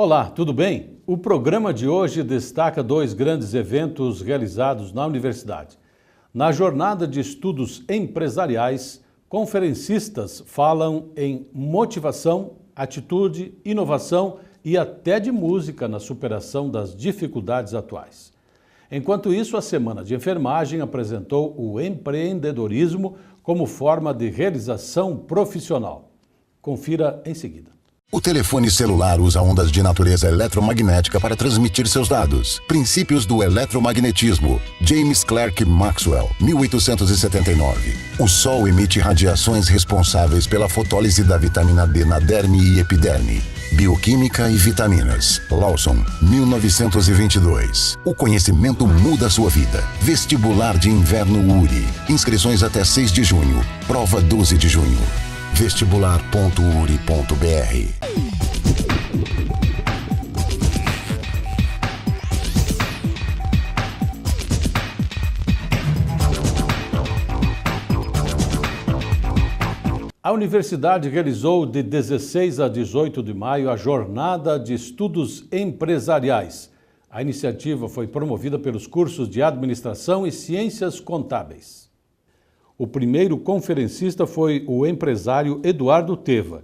Olá, tudo bem? O programa de hoje destaca dois grandes eventos realizados na universidade. Na jornada de estudos empresariais, conferencistas falam em motivação, atitude, inovação e até de música na superação das dificuldades atuais. Enquanto isso, a Semana de Enfermagem apresentou o empreendedorismo como forma de realização profissional. Confira em seguida. O telefone celular usa ondas de natureza eletromagnética para transmitir seus dados. Princípios do eletromagnetismo. James Clerk Maxwell, 1879. O Sol emite radiações responsáveis pela fotólise da vitamina D na derme e epiderme. Bioquímica e vitaminas. Lawson, 1922. O conhecimento muda sua vida. Vestibular de Inverno URI. Inscrições até 6 de junho. Prova 12 de junho. Vestibular.uri.br. A universidade realizou de 16 a 18 de maio a Jornada de Estudos Empresariais. A iniciativa foi promovida pelos cursos de Administração e Ciências Contábeis. O primeiro conferencista foi o empresário Eduardo Teva.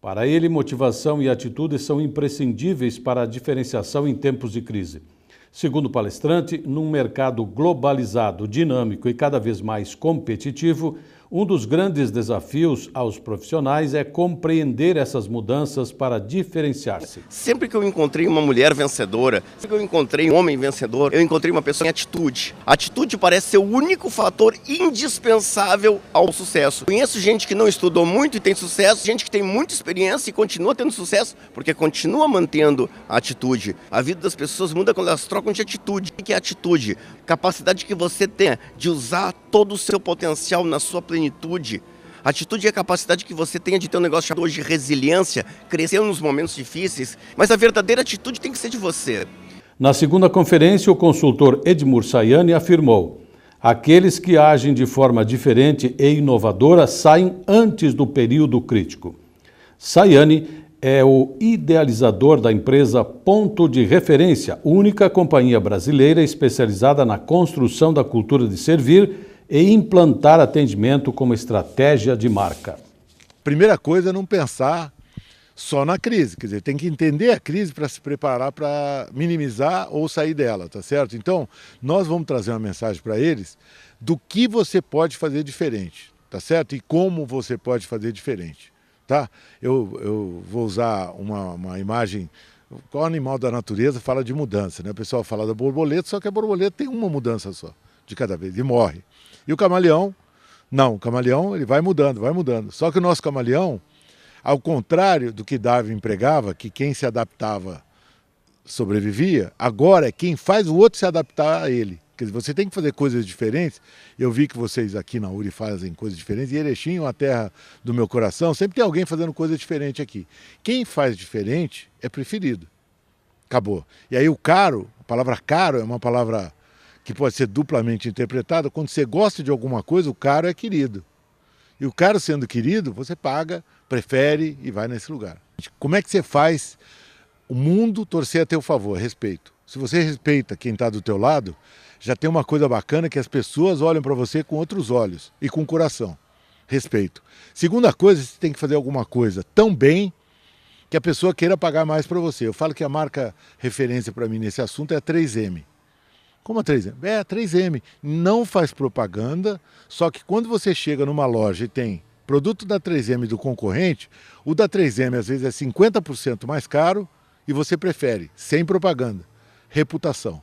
Para ele, motivação e atitude são imprescindíveis para a diferenciação em tempos de crise. Segundo o palestrante, num mercado globalizado, dinâmico e cada vez mais competitivo, um dos grandes desafios aos profissionais é compreender essas mudanças para diferenciar-se. Sempre que eu encontrei uma mulher vencedora, sempre que eu encontrei um homem vencedor, eu encontrei uma pessoa em atitude. A atitude parece ser o único fator indispensável ao sucesso. Conheço gente que não estudou muito e tem sucesso, gente que tem muita experiência e continua tendo sucesso, porque continua mantendo a atitude. A vida das pessoas muda quando elas trocam de atitude. O que é atitude? Capacidade que você tem de usar todo o seu potencial na sua plenitude. Atitude é a capacidade que você tenha de ter um negócio chamado hoje de resiliência, crescer nos momentos difíceis, mas a verdadeira atitude tem que ser de você. Na segunda conferência, o consultor Edmur Sayani afirmou: aqueles que agem de forma diferente e inovadora saem antes do período crítico. Sayani é o idealizador da empresa Ponto de Referência, única companhia brasileira especializada na construção da cultura de servir e implantar atendimento como estratégia de marca. Primeira coisa é não pensar só na crise, quer dizer, tem que entender a crise para se preparar para minimizar ou sair dela, tá certo? Então, nós vamos trazer uma mensagem para eles do que você pode fazer diferente, tá certo? E como você pode fazer diferente. Tá? Eu vou usar uma imagem. Qual animal da natureza fala de mudança, né? O pessoal fala da borboleta, só que a borboleta tem uma mudança só, de cada vez, e morre. E o camaleão, não, o camaleão ele vai mudando, vai mudando. Só que o nosso camaleão, ao contrário do que Darwin pregava, que quem se adaptava sobrevivia, agora é quem faz o outro se adaptar a ele. Quer dizer, você tem que fazer coisas diferentes. Eu vi que vocês aqui na URI fazem coisas diferentes. E Erechim, uma terra do meu coração, sempre tem alguém fazendo coisa diferente aqui. Quem faz diferente é preferido. Acabou. E aí o caro, a palavra caro é uma palavra que pode ser duplamente interpretada. Quando você gosta de alguma coisa, o caro é querido. E o caro sendo querido, você paga, prefere e vai nesse lugar. Como é que você faz o mundo torcer a teu favor? Respeito. Se você respeita quem está do teu lado, já tem uma coisa bacana que as pessoas olham para você com outros olhos e com o coração. Respeito. Segunda coisa, você tem que fazer alguma coisa tão bem que a pessoa queira pagar mais para você. Eu falo que a marca referência para mim nesse assunto é a 3M. Como a 3M? É a 3M. Não faz propaganda, só que quando você chega numa loja e tem produto da 3M e do concorrente, o da 3M às vezes é 50% mais caro e você prefere, sem propaganda. Reputação.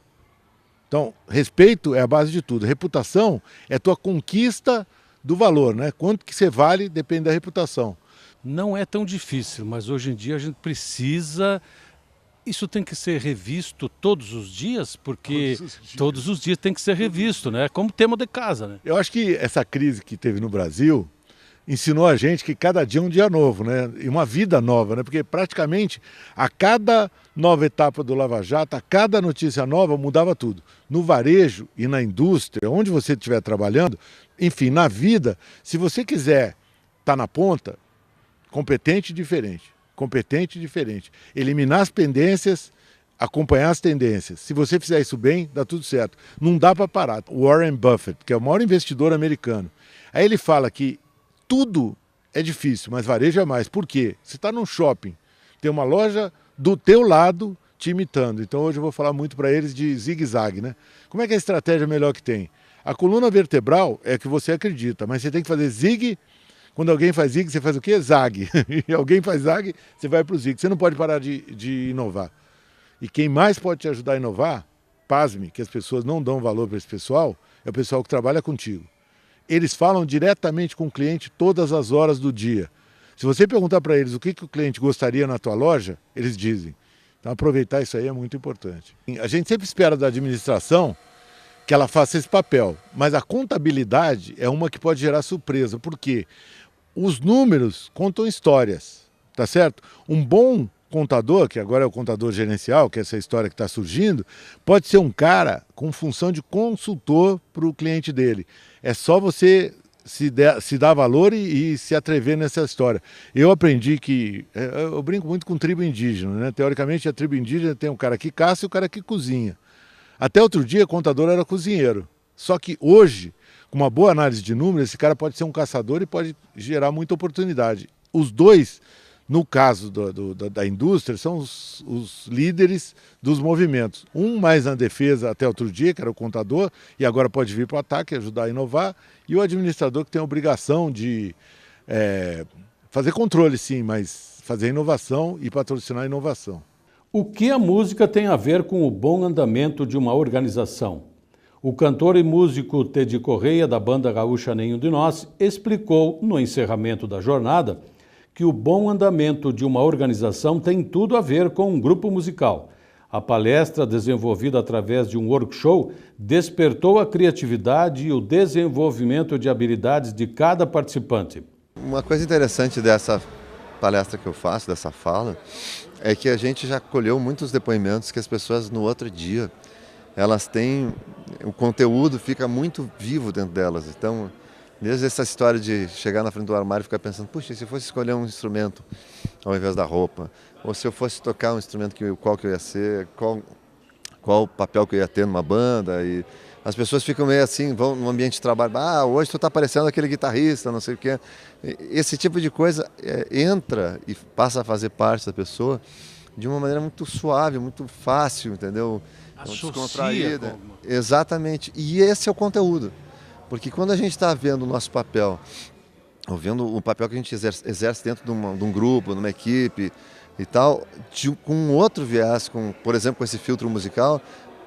Então, respeito é a base de tudo. Reputação é tua conquista do valor, né? Quanto que você vale depende da reputação. Não é tão difícil, mas hoje em dia a gente precisa... Isso tem que ser revisto todos os dias, porque todos os dias tem que ser revisto, né? Como tema de casa, né? Eu acho que essa crise que teve no Brasil ensinou a gente que cada dia é um dia novo, né? E uma vida nova, né? Porque praticamente a cada nova etapa do Lava Jato, a cada notícia nova mudava tudo. No varejo e na indústria, onde você estiver trabalhando, enfim, na vida, se você quiser estar na ponta, competente e diferente. competente e diferente. Eliminar as pendências, acompanhar as tendências. Se você fizer isso bem, dá tudo certo. Não dá para parar. O Warren Buffett, que é o maior investidor americano, aí ele fala que tudo é difícil, mas varejo é mais. Por quê? Você está num shopping, tem uma loja do teu lado te imitando. Então hoje eu vou falar muito para eles de zigue-zague, né? Como é que é a estratégia melhor que tem? A coluna vertebral é que você acredita, mas você tem que fazer zigue. Quando alguém faz zigue, você faz o quê? Zague. E alguém faz zague, você vai para o zigue. Você não pode parar de inovar. E quem mais pode te ajudar a inovar, pasme, que as pessoas não dão valor para esse pessoal, é o pessoal que trabalha contigo. Eles falam diretamente com o cliente todas as horas do dia. Se você perguntar para eles o que o cliente gostaria na tua loja, eles dizem. Então aproveitar isso aí é muito importante. A gente sempre espera da administração que ela faça esse papel, mas a contabilidade é uma que pode gerar surpresa, porque os números contam histórias, tá certo? Um bom contador, que agora é o contador gerencial, que é essa história que está surgindo, pode ser um cara com função de consultor para o cliente dele. É só você se dar valor e se atrever nessa história. Eu aprendi que... Eu brinco muito com tribo indígena, né? Teoricamente, a tribo indígena tem um cara que caça e o cara que cozinha. Até outro dia, contador era cozinheiro. Só que hoje, com uma boa análise de números, esse cara pode ser um caçador e pode gerar muita oportunidade. Os dois, no caso da indústria, são os líderes dos movimentos. Um mais na defesa até outro dia, que era o contador, e agora pode vir para o ataque, ajudar a inovar. E o administrador, que tem a obrigação de fazer controle, sim, mas fazer inovação e patrocinar a inovação. O que a música tem a ver com o bom andamento de uma organização? O cantor e músico Teddy Correia, da banda gaúcha Nenhum de Nós, explicou no encerramento da jornada que o bom andamento de uma organização tem tudo a ver com um grupo musical. A palestra, desenvolvida através de um workshop, despertou a criatividade e o desenvolvimento de habilidades de cada participante. Uma coisa interessante dessa palestra que eu faço, dessa fala, é que a gente já colheu muitos depoimentos que as pessoas no outro dia, elas têm, o conteúdo fica muito vivo dentro delas. Então, desde essa história de chegar na frente do armário e ficar pensando, puxa, se eu fosse escolher um instrumento ao invés da roupa, ou se eu fosse tocar um instrumento, qual que eu ia ser, qual o papel que eu ia ter numa banda, e as pessoas ficam meio assim, vão no ambiente de trabalho, hoje tu tá parecendo aquele guitarrista, não sei o quê. Esse tipo de coisa entra e passa a fazer parte da pessoa de uma maneira muito suave, muito fácil, entendeu? Descontraída. Exatamente. E esse é o conteúdo. Porque quando a gente está vendo o nosso papel, ou vendo o papel que a gente exerce dentro de um grupo, numa equipe e tal, com um outro viés, por exemplo, com esse filtro musical,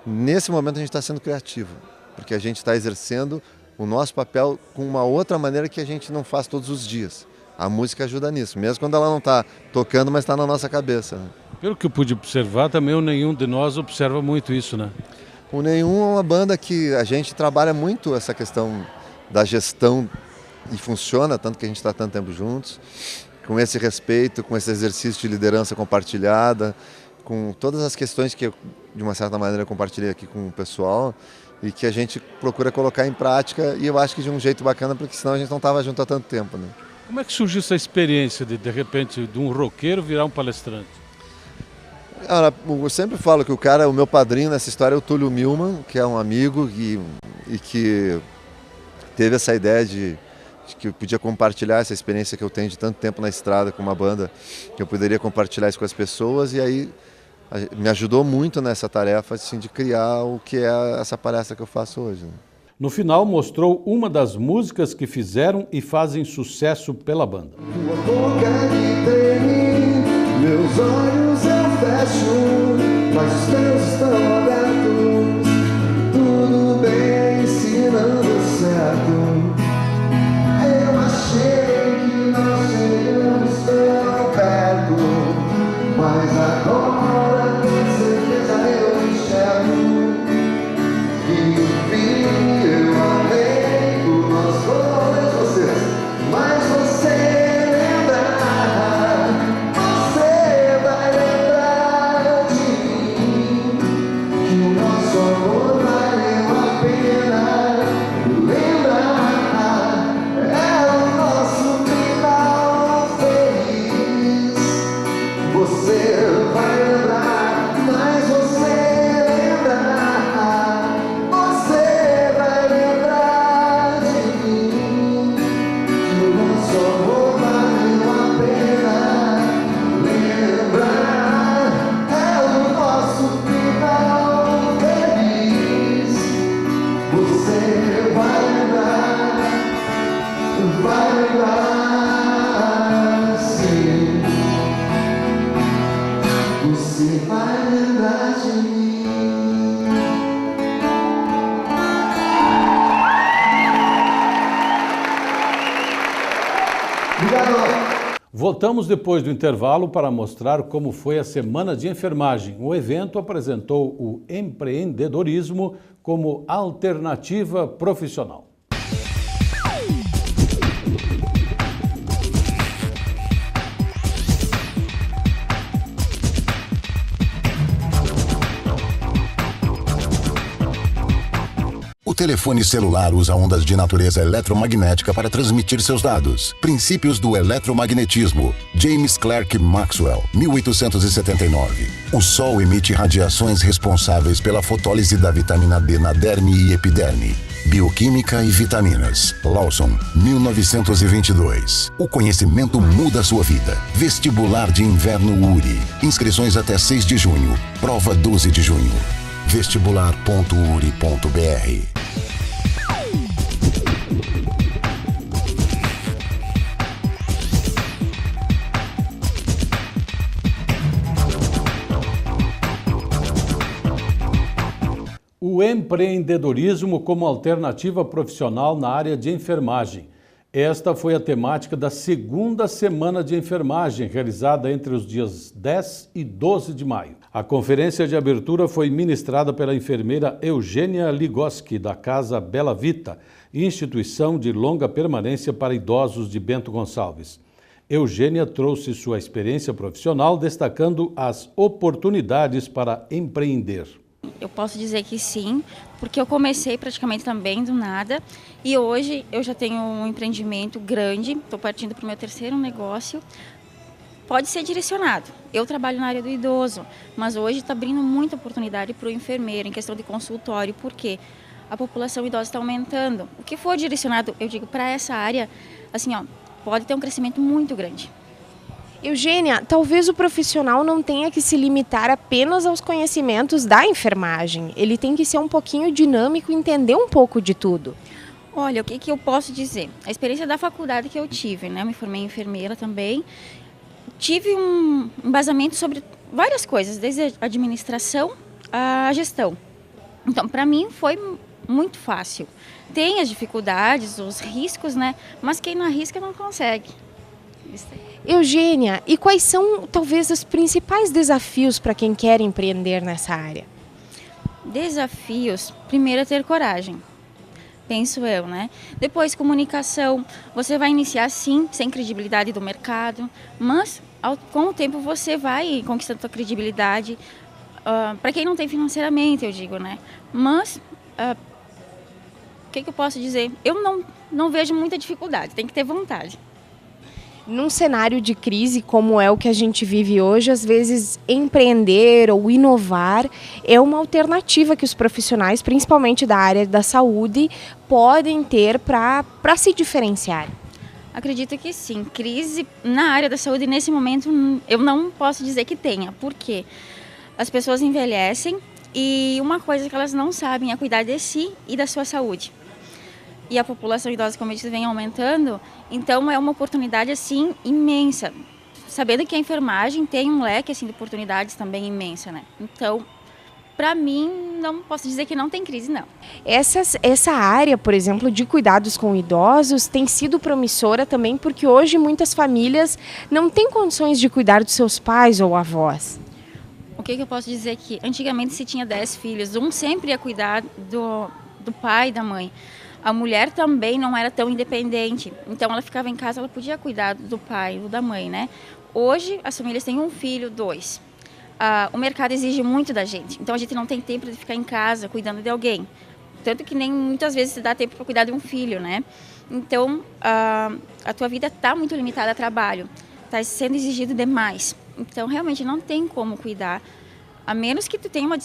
nesse momento a gente está sendo criativo, porque a gente está exercendo o nosso papel com uma outra maneira que a gente não faz todos os dias. A música ajuda nisso, mesmo quando ela não está tocando, mas está na nossa cabeça. Né? Pelo que eu pude observar, também o Nenhum de Nós observa muito isso, né? O Nenhum é uma banda que a gente trabalha muito essa questão da gestão e funciona, tanto que a gente está tanto tempo juntos, com esse respeito, com esse exercício de liderança compartilhada, com todas as questões que eu, de uma certa maneira, compartilhei aqui com o pessoal e que a gente procura colocar em prática, e eu acho que de um jeito bacana, porque senão a gente não estava junto há tanto tempo. Né? Como é que surgiu essa experiência de repente, de um roqueiro virar um palestrante? Eu sempre falo que o meu padrinho nessa história é o Túlio Milman, que é um amigo e que teve essa ideia de que eu podia compartilhar essa experiência que eu tenho de tanto tempo na estrada com uma banda, que eu poderia compartilhar isso com as pessoas, e aí me ajudou muito nessa tarefa assim, de criar o que é essa palestra que eu faço hoje. Né? No final, mostrou uma das músicas que fizeram e fazem sucesso pela banda. Tua boca me treme, meus olhos eu fecho, mas os teus estão abertos, tudo bem, se não deu certo. Eu achei que nós seríamos tão perto, mas agora com certeza eu enxergo. E no fim eu amei por nós dois, vocês, mas você lembrar, você vai lembrar de mim, que o nosso amor valeu a pena. Lembrar é o nosso final feliz. você vai lembrar de mim. Obrigado. Voltamos depois do intervalo para mostrar como foi a Semana de Enfermagem. O evento apresentou o empreendedorismo como alternativa profissional. O telefone celular usa ondas de natureza eletromagnética para transmitir seus dados. Princípios do eletromagnetismo. James Clerk Maxwell, 1879. O Sol emite radiações responsáveis pela fotólise da vitamina D na derme e epiderme. Bioquímica e vitaminas. Lawson, 1922. O conhecimento muda a sua vida. Vestibular de Inverno URI. Inscrições até 6 de junho. Prova 12 de junho. vestibular.uri.br. O empreendedorismo como alternativa profissional na área de enfermagem. Esta foi a temática da segunda Semana de Enfermagem, realizada entre os dias 10 e 12 de maio. A conferência de abertura foi ministrada pela enfermeira Eugênia Ligoski, da Casa Bela Vita, instituição de longa permanência para idosos de Bento Gonçalves. Eugênia trouxe sua experiência profissional, destacando as oportunidades para empreender. Eu posso dizer que sim, porque eu comecei praticamente também do nada e hoje eu já tenho um empreendimento grande, estou partindo para o meu terceiro negócio. Pode ser direcionado. Eu trabalho na área do idoso, mas hoje está abrindo muita oportunidade para o enfermeiro em questão de consultório, porque a população idosa está aumentando. O que for direcionado, eu digo, para essa área, assim, ó, pode ter um crescimento muito grande. Eugênia, talvez o profissional não tenha que se limitar apenas aos conhecimentos da enfermagem. Ele tem que ser um pouquinho dinâmico e entender um pouco de tudo. Olha, o que eu posso dizer? A experiência da faculdade que eu tive, né? Eu me formei em enfermeira também. Tive um embasamento sobre várias coisas, desde a administração à gestão. Então, para mim, foi muito fácil. Tem as dificuldades, os riscos, né? Mas quem não arrisca não consegue. Eugênia, e quais são talvez os principais desafios para quem quer empreender nessa área? Desafios, primeiro é ter coragem, penso eu, né? Depois, comunicação, você vai iniciar sim, sem credibilidade do mercado, mas com o tempo você vai conquistando sua credibilidade, para quem não tem financeiramente, eu digo, né? Mas, o que eu posso dizer? Eu não vejo muita dificuldade, tem que ter vontade. Num cenário de crise como é o que a gente vive hoje, às vezes empreender ou inovar é uma alternativa que os profissionais, principalmente da área da saúde, podem ter para se diferenciar. Acredito que sim. Crise na área da saúde, nesse momento, eu não posso dizer que tenha. Por quê? As pessoas envelhecem e uma coisa que elas não sabem é cuidar de si e da sua saúde. E a população idosa, como eu disse, vem aumentando, então é uma oportunidade assim imensa. Sabendo que a enfermagem tem um leque assim de oportunidades também imensa, né? Então, para mim, não posso dizer que não tem crise, não. Essa área, por exemplo, de cuidados com idosos tem sido promissora também porque hoje muitas famílias não têm condições de cuidar dos seus pais ou avós. O que eu posso dizer aqui? Antigamente se tinha 10 filhos, um sempre ia cuidar do pai e da mãe. A mulher também não era tão independente, então ela ficava em casa, ela podia cuidar do pai ou da mãe, né? Hoje as famílias têm um filho, 2. O mercado exige muito da gente, então a gente não tem tempo de ficar em casa cuidando de alguém. Tanto que nem muitas vezes se dá tempo para cuidar de um filho, né? Então a tua vida está muito limitada a trabalho, está sendo exigido demais. Então realmente não tem como cuidar, a menos que tu tenha uma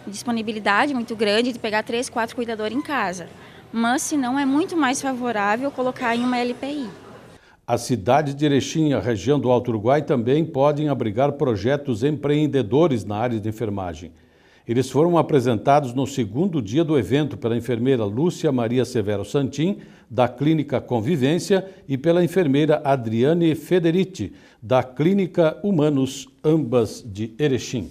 disponibilidade muito grande de pegar 3, 4 cuidadores em casa. Mas, se não, é muito mais favorável colocar em uma LPI. A cidade de Erechim e a região do Alto Uruguai também podem abrigar projetos empreendedores na área de enfermagem. Eles foram apresentados no segundo dia do evento pela enfermeira Lúcia Maria Severo Santim, da Clínica Convivência, e pela enfermeira Adriane Federici, da Clínica Humanos, ambas de Erechim.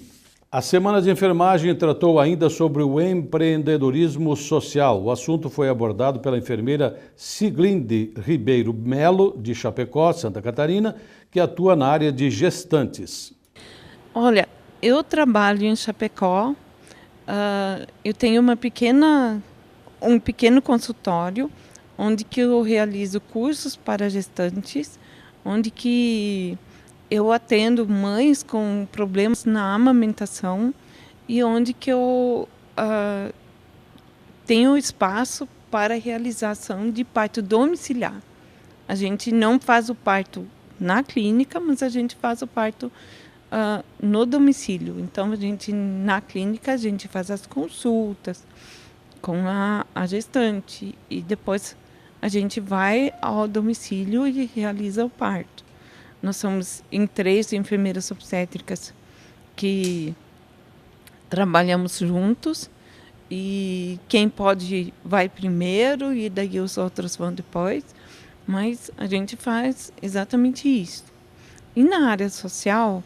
A Semana de Enfermagem tratou ainda sobre o empreendedorismo social. O assunto foi abordado pela enfermeira Siglinde Ribeiro Melo, de Chapecó, Santa Catarina, que atua na área de gestantes. Olha, eu trabalho em Chapecó, eu tenho um pequeno consultório, onde que eu realizo cursos para gestantes, onde que eu atendo mães com problemas na amamentação e onde que eu tenho espaço para a realização de parto domiciliar. A gente não faz o parto na clínica, mas a gente faz o parto no domicílio. Então, na clínica, a gente faz as consultas com a gestante e depois a gente vai ao domicílio e realiza o parto. Nós somos em 3 enfermeiras obstétricas que trabalhamos juntos e quem pode vai primeiro e daí os outros vão depois, mas a gente faz exatamente isso. E na área social,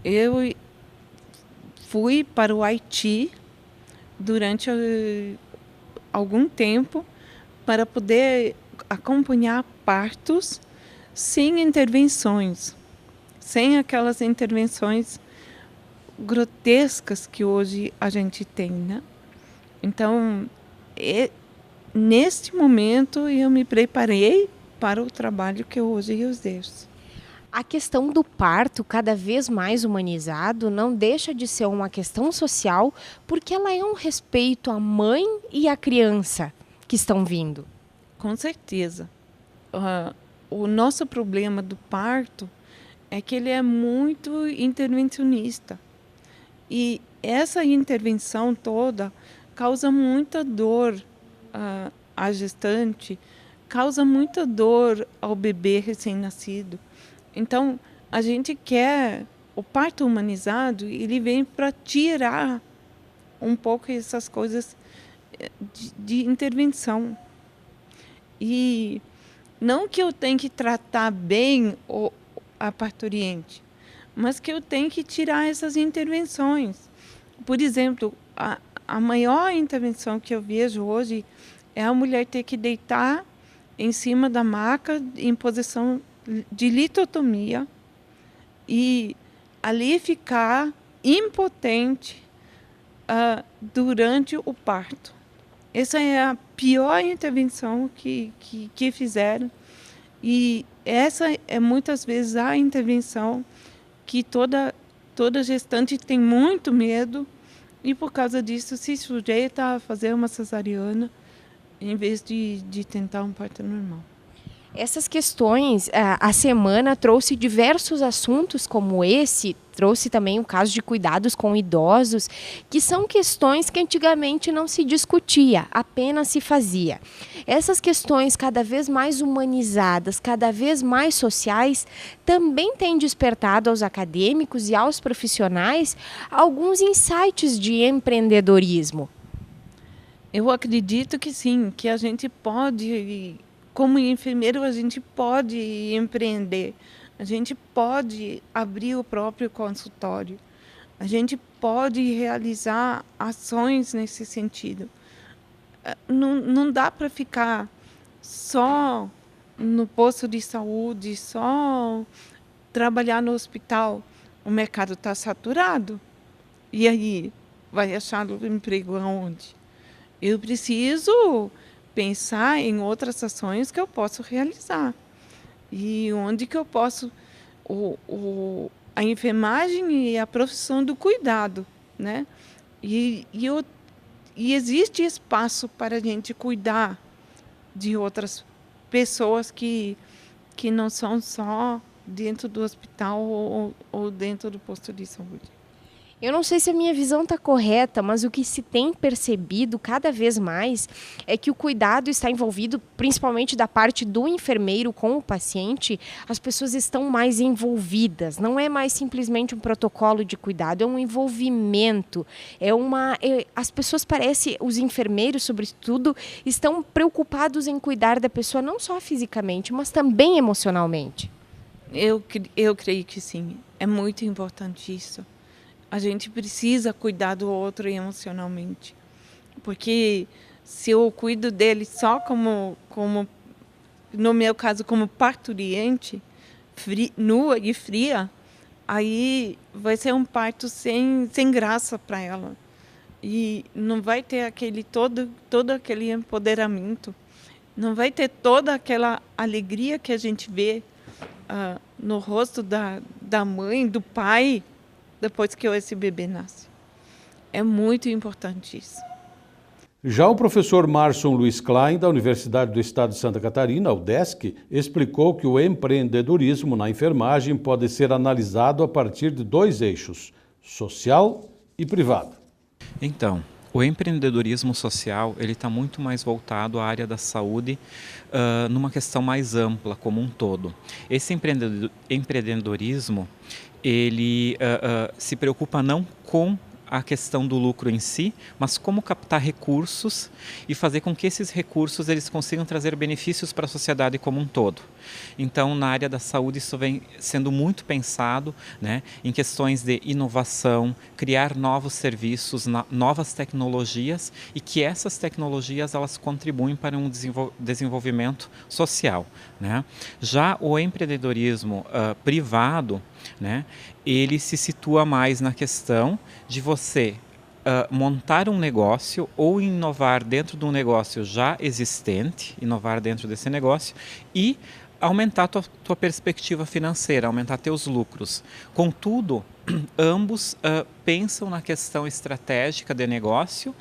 eu fui para o Haiti durante algum tempo para poder acompanhar partos sem intervenções, sem aquelas intervenções grotescas que hoje a gente tem, né? Então, neste momento, eu me preparei para o trabalho que hoje eu exerço. A questão do parto, cada vez mais humanizado, não deixa de ser uma questão social, porque ela é um respeito à mãe e à criança que estão vindo. Com certeza. O nosso problema do parto é que ele é muito intervencionista. E essa intervenção toda causa muita dor à gestante, causa muita dor ao bebê recém-nascido. Então, a gente quer, o parto humanizado, ele vem para tirar um pouco essas coisas de intervenção. E não que eu tenha que tratar bem a parturiente, mas que eu tenho que tirar essas intervenções. Por exemplo, a maior intervenção que eu vejo hoje é a mulher ter que deitar em cima da maca em posição de litotomia e ali ficar impotente durante o parto. Essa é a pior intervenção que fizeram. E essa é muitas vezes a intervenção que toda gestante tem muito medo e por causa disso se sujeita a fazer uma cesariana em vez de tentar um parto normal. Essas questões, a semana trouxe diversos assuntos como esse, trouxe também o caso de cuidados com idosos, que são questões que antigamente não se discutia, apenas se fazia. Essas questões cada vez mais humanizadas, cada vez mais sociais, também têm despertado aos acadêmicos e aos profissionais alguns insights de empreendedorismo. Eu acredito que sim, que a gente pode, como enfermeiro, a gente pode empreender, a gente pode abrir o próprio consultório, a gente pode realizar ações nesse sentido. Não dá para ficar só no posto de saúde, só trabalhar no hospital. O mercado está saturado. E aí, vai achar o emprego aonde? Eu preciso pensar em outras ações que eu posso realizar. E onde que eu posso... a enfermagem e a profissão do cuidado, né? E existe espaço para a gente cuidar de outras pessoas que não são só dentro do hospital ou dentro do posto de saúde. Eu não sei se a minha visão está correta, mas o que se tem percebido cada vez mais é que o cuidado está envolvido, principalmente da parte do enfermeiro com o paciente, as pessoas estão mais envolvidas. Não é mais simplesmente um protocolo de cuidado, é um envolvimento. As pessoas parecem, os enfermeiros, sobretudo, estão preocupados em cuidar da pessoa não só fisicamente, mas também emocionalmente. Eu creio que sim, é muito importante isso. A gente precisa cuidar do outro emocionalmente, porque se eu cuido dele só como no meu caso, como parturiente, nua e fria, aí vai ser um parto sem graça para ela. E não vai ter todo aquele empoderamento, não vai ter toda aquela alegria que a gente vê no rosto da mãe, do pai, depois que esse bebê nasce. É muito importante isso. Já o professor Márcio Luiz Klein, da Universidade do Estado de Santa Catarina, UDESC, explicou que o empreendedorismo na enfermagem pode ser analisado a partir de 2 eixos, social e privado. Então, o empreendedorismo social ele está muito mais voltado à área da saúde, numa questão mais ampla como um todo. Esse empreendedorismo ele se preocupa não com a questão do lucro em si, mas como captar recursos e fazer com que esses recursos eles consigam trazer benefícios para a sociedade como um todo. Então, na área da saúde, isso vem sendo muito pensado, né, em questões de inovação, criar novos serviços, novas tecnologias e que essas tecnologias elas contribuem para um desenvolvimento social, né? Já o empreendedorismo privado, né, ele se situa mais na questão de você montar um negócio ou inovar dentro de um negócio já existente, inovar dentro desse negócio e aumentar a tua perspectiva financeira, aumentar teus lucros. Contudo, ambos pensam na questão estratégica de negócio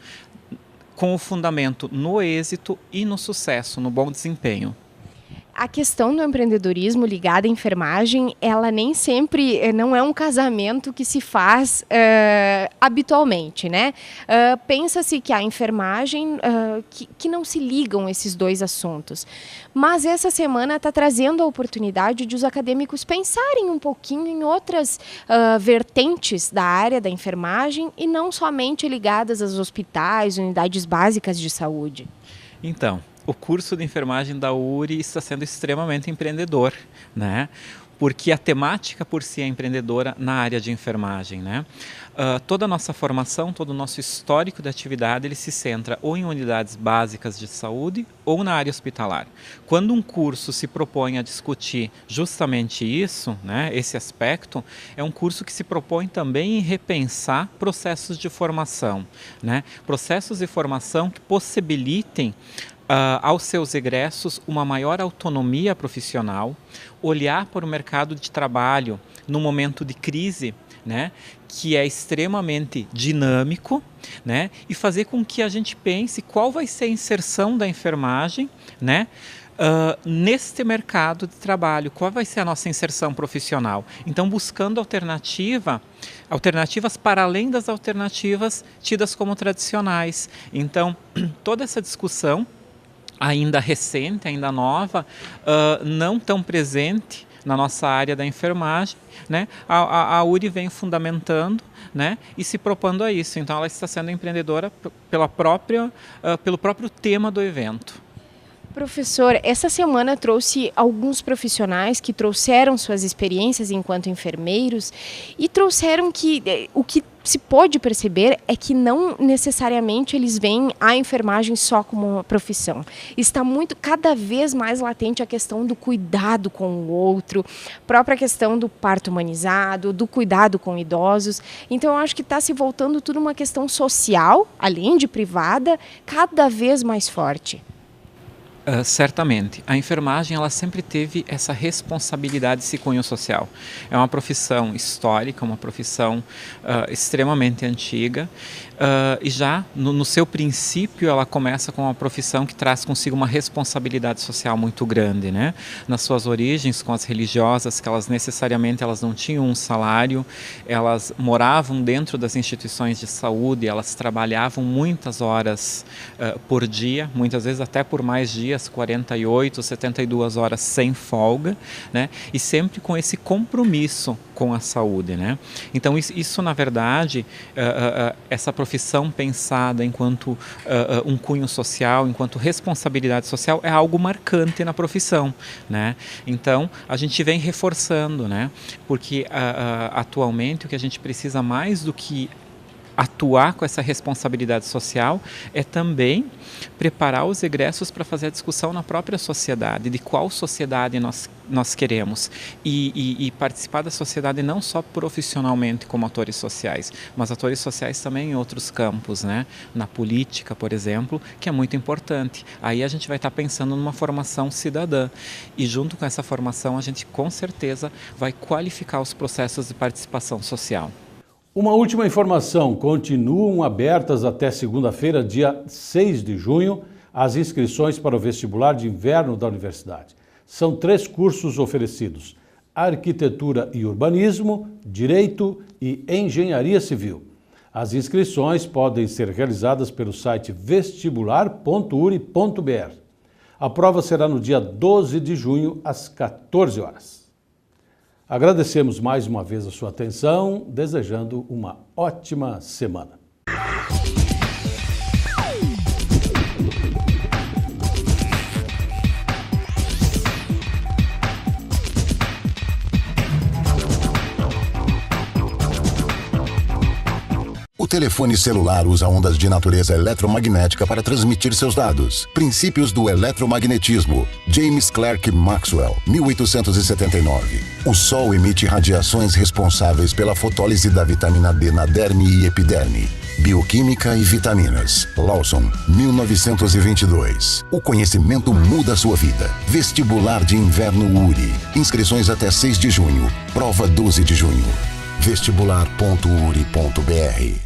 com o fundamento no êxito e no sucesso, no bom desempenho. A questão do empreendedorismo ligada à enfermagem, ela nem sempre não é um casamento que se faz habitualmente, né? Pensa-se que a enfermagem, que não se ligam esses 2 assuntos. Mas essa semana está trazendo a oportunidade de os acadêmicos pensarem um pouquinho em outras vertentes da área da enfermagem e não somente ligadas aos hospitais, unidades básicas de saúde. Então, o curso de enfermagem da URI está sendo extremamente empreendedor, né? Porque a temática por si é empreendedora na área de enfermagem, né? Toda a nossa formação, todo o nosso histórico de atividade, ele se centra ou em unidades básicas de saúde ou na área hospitalar. Quando um curso se propõe a discutir justamente isso, né, esse aspecto, é um curso que se propõe também em repensar processos de formação, né? Processos de formação que possibilitem aos seus egressos uma maior autonomia profissional, olhar para o mercado de trabalho no momento de crise, né, que é extremamente dinâmico, né, e fazer com que a gente pense qual vai ser a inserção da enfermagem, né, neste mercado de trabalho, qual vai ser a nossa inserção profissional. Então, buscando alternativas para além das alternativas tidas como tradicionais. Então, toda essa discussão ainda recente, ainda nova, não tão presente na nossa área da enfermagem, né? A URI vem fundamentando, né, e se propondo a isso. Então, ela está sendo empreendedora pelo próprio tema do evento. Professor, essa semana trouxe alguns profissionais que trouxeram suas experiências enquanto enfermeiros e trouxeram que o que se pode perceber é que não necessariamente eles veem a enfermagem só como uma profissão. Está cada vez mais latente a questão do cuidado com o outro, própria questão do parto humanizado, do cuidado com idosos. Então, eu acho que está se voltando tudo uma questão social, além de privada, cada vez mais forte. Certamente. A enfermagem ela sempre teve essa responsabilidade, esse cunho social. É uma profissão histórica, uma profissão extremamente antiga e já no seu princípio ela começa com uma profissão que traz consigo uma responsabilidade social muito grande, né? Nas suas origens com as religiosas, que elas necessariamente elas não tinham um salário, elas moravam dentro das instituições de saúde, elas trabalhavam muitas horas por dia, muitas vezes até por mais dias, 48, 72 horas sem folga, né? E sempre com esse compromisso com a saúde, né? Então isso na verdade, essa profissão pensada enquanto um cunho social, enquanto responsabilidade social, é algo marcante na profissão, né? Então a gente vem reforçando, né? Porque atualmente o que a gente precisa mais do que atuar com essa responsabilidade social é também preparar os egressos para fazer a discussão na própria sociedade, de qual sociedade nós queremos e participar da sociedade não só profissionalmente como atores sociais, mas atores sociais também em outros campos, né? Na política, por exemplo, que é muito importante. Aí a gente vai estar pensando numa formação cidadã e junto com essa formação a gente com certeza vai qualificar os processos de participação social. Uma última informação, continuam abertas até segunda-feira, dia 6 de junho, as inscrições para o vestibular de inverno da universidade. São 3 cursos oferecidos: Arquitetura e Urbanismo, Direito e Engenharia Civil. As inscrições podem ser realizadas pelo site vestibular.uri.br. A prova será no dia 12 de junho, às 14 horas. Agradecemos mais uma vez a sua atenção, desejando uma ótima semana. O telefone celular usa ondas de natureza eletromagnética para transmitir seus dados. Princípios do eletromagnetismo. James Clerk Maxwell, 1879. O Sol emite radiações responsáveis pela fotólise da vitamina D na derme e epiderme. Bioquímica e vitaminas. Lawson, 1922. O conhecimento muda a sua vida. Vestibular de Inverno URI. Inscrições até 6 de junho. Prova 12 de junho. vestibular.uri.br